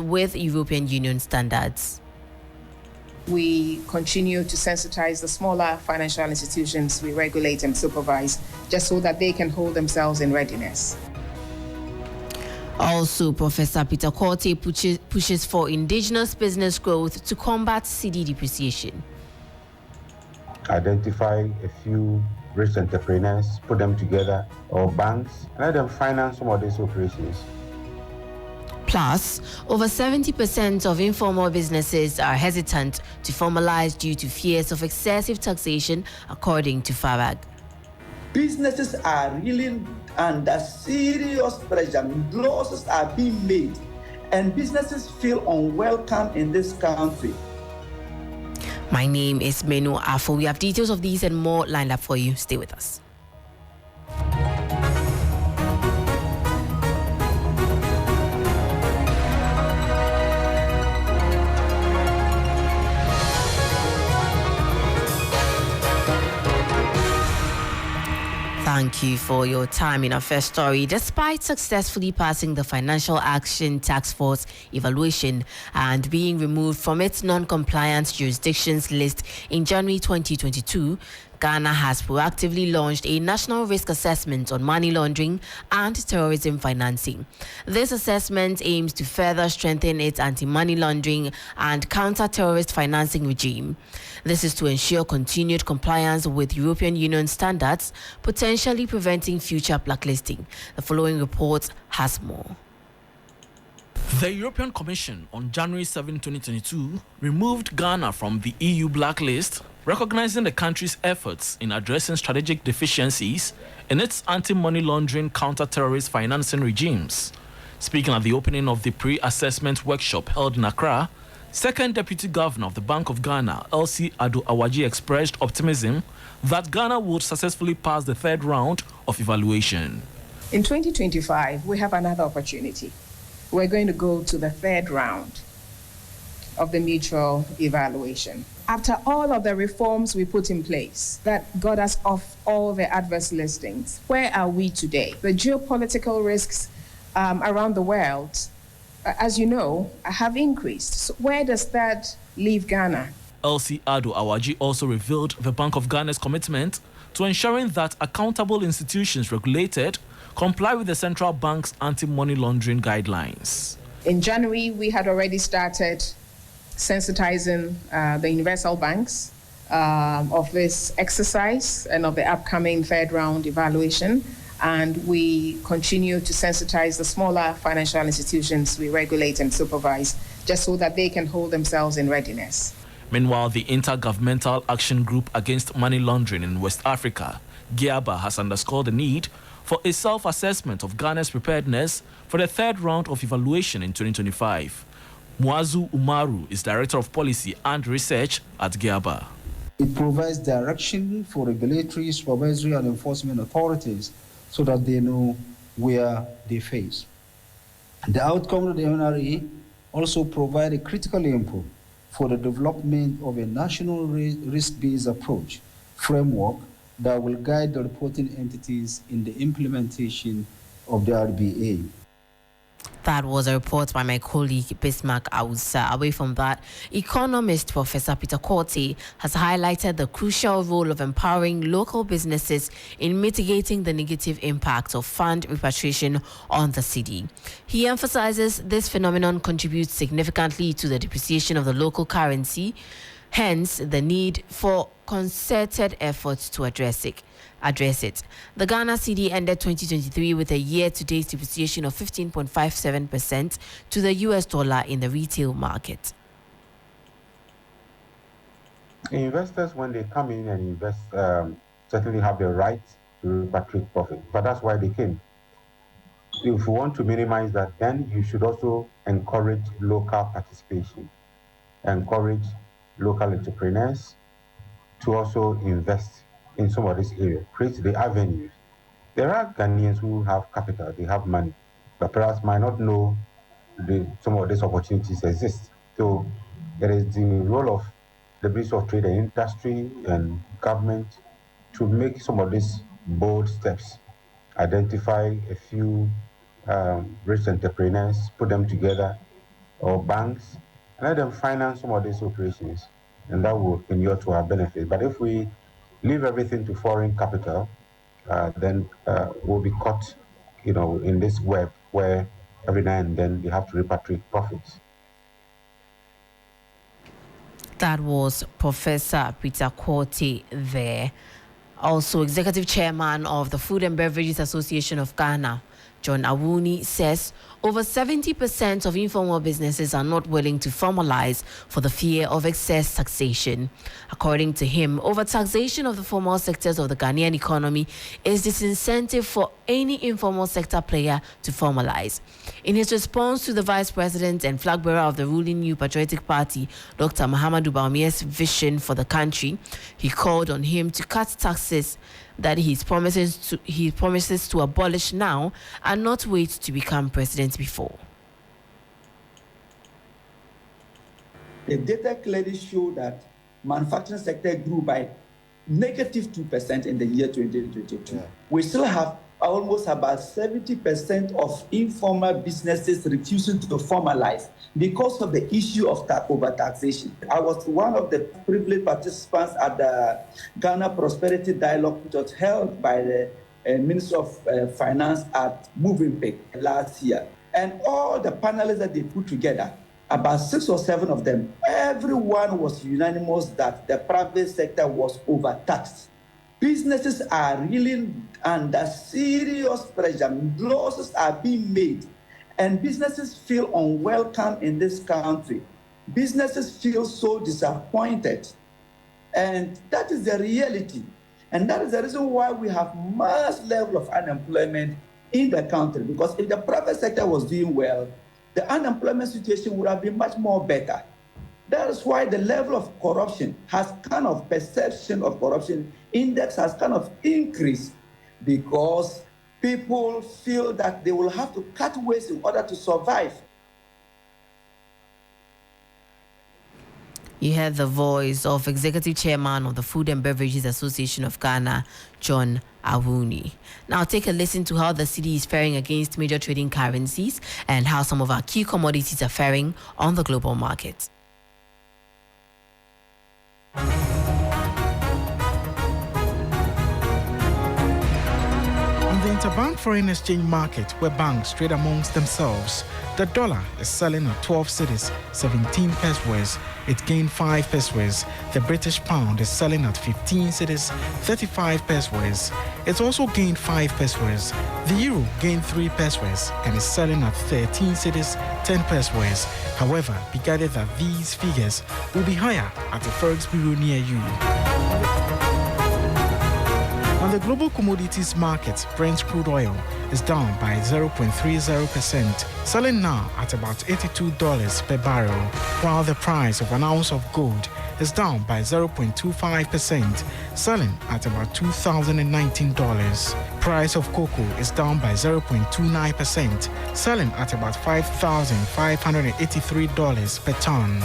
with European Union standards. We continue to sensitize the smaller financial institutions we regulate and supervise, just so that they can hold themselves in readiness. Also, Professor Peter Korte pushes for indigenous business growth to combat CD depreciation. Identify a few rich entrepreneurs, put them together, or banks, and let them finance some of these operations. Plus, over 70% of informal businesses are hesitant to formalize due to fears of excessive taxation, according to Farag. Businesses are really under serious pressure. Losses are being made, and businesses feel unwelcome in this country. My name is Manu Afful. We have details of these and more lined up for you. Stay with us. Thank you for your time in our first story. Despite successfully passing the Financial Action Task Force evaluation and being removed from its non-compliance jurisdictions list in January 2022, Ghana has proactively launched a national risk assessment on money laundering and terrorism financing. This assessment aims to further strengthen its anti-money laundering and counter-terrorist financing regime. This is to ensure continued compliance with European Union standards, potentially preventing future blacklisting. The following report has more. The European Commission on January 7, 2022 removed Ghana from the EU blacklist, recognizing the country's efforts in addressing strategic deficiencies in its anti-money laundering counter-terrorist financing regimes. Speaking at the opening of the pre-assessment workshop held in Accra, Second Deputy Governor of the Bank of Ghana, LC Ado Awaji, expressed optimism that Ghana would successfully pass the third round of evaluation. In 2025, we have another opportunity. We're going to go to the third round of the mutual evaluation. After all of the reforms we put in place that got us off all the adverse listings, where are we today? The geopolitical risks around the world, as you know, have increased. So where does that leave Ghana? LC Ado Awaji also revealed the Bank of Ghana's commitment to ensuring that accountable institutions regulated comply with the central bank's anti-money laundering guidelines. In January, we had already started sensitizing the universal banks of this exercise and of the upcoming third round evaluation. And we continue to sensitize the smaller financial institutions we regulate and supervise, just so that they can hold themselves in readiness. Meanwhile, the Intergovernmental Action Group Against Money Laundering in West Africa, GIABA, has underscored the need for a self-assessment of Ghana's preparedness for the third round of evaluation in 2025. Muazu Umaru is Director of Policy and Research at GIABA. It provides direction for regulatory, supervisory, and enforcement authorities so that they know where they face. The outcome of the NRA also provide a critical input for the development of a national risk-based approach framework that will guide the reporting entities in the implementation of the RBA. That was a report by my colleague Bismarck Ausa. Away from that, economist Professor Peter Korte has highlighted the crucial role of empowering local businesses in mitigating the negative impact of fund repatriation on the city. He emphasizes this phenomenon contributes significantly to the depreciation of the local currency, hence the need for concerted efforts to address it. The Ghana cedi ended 2023 with a year-to-date depreciation of 15.57% to the US dollar in the retail market. Investors, when they come in and invest, certainly have the right to repatriate profit, but that's why they came. If you want to minimize that, then you should also encourage local participation, encourage local entrepreneurs to also invest in some of this area, create the avenues. There are Ghanaians who have capital, they have money, but perhaps might not know some of these opportunities exist. So there is the role of the Ministry of Trade and Industry and government to make some of these bold steps, identify a few rich entrepreneurs, put them together, or banks, and let them finance some of these operations, and that will inure to our benefit. But if we leave everything to foreign capital, then we'll be caught, in this web where every now and then they have to repatriate profits. That was Professor Peter Korte there. Also, Executive Chairman of the Food and Beverages Association of Ghana, John Awuni, says over 70% of informal businesses are not willing to formalize for the fear of excess taxation. According to him, overtaxation of the formal sectors of the Ghanaian economy is disincentive for any informal sector player to formalize. In his response to the Vice President and flag bearer of the ruling New Patriotic Party, Dr. Mahamadou Bawumia's vision for the country, he called on him to cut taxes that he promises to abolish now and not wait to become president before. The data clearly show that manufacturing sector grew by -2% in the year 2022. Yeah. We still have almost about 70% of informal businesses refusing to formalize because of the issue of overtaxation. I was one of the privileged participants at the Ghana Prosperity Dialogue, which was held by the Minister of Finance at Moving Pick last year. And all the panelists that they put together, about 6 or 7 of them, everyone was unanimous that the private sector was overtaxed. Businesses are really under serious pressure. Losses are being made, and businesses feel unwelcome in this country. Businesses feel so disappointed, and that is the reality. And that is the reason why we have mass level of unemployment in the country, because if the private sector was doing well, the unemployment situation would have been much more better. That is why the level of corruption has kind of perception of corruption index has kind of increased, because people feel that they will have to cut waste in order to survive. You heard the voice of Executive Chairman of the Food and Beverages Association of Ghana, John Awuni. Now take a listen to how the cedi is faring against major trading currencies and how some of our key commodities are faring on the global market. On the interbank foreign exchange market, where banks trade amongst themselves, the dollar is selling at 12 cedis, 17 pesewas. It gained 5 pesewas. The British pound is selling at 15 cedis, 35 pesewas. It also gained 5 pesewas. The euro gained 3 pesewas and is selling at 13 cedis, 10 pesewas. However, be guided that these figures will be higher at the Forex Bureau near you. On the global commodities market, Brent crude oil is down by 0.30%, selling now at about $82 per barrel, while the price of an ounce of gold is down by 0.25%, selling at about $2,019. Price of cocoa is down by 0.29%, selling at about $5,583 per ton.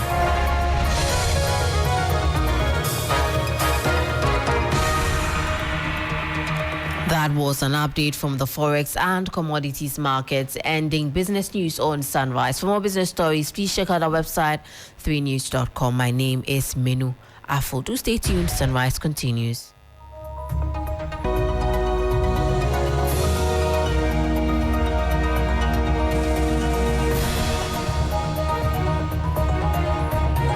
That was an update from the Forex and commodities markets, ending business news on Sunrise. For more business stories, please check out our website, 3news.com. My name is Manu. Afful. Do stay tuned. Sunrise continues.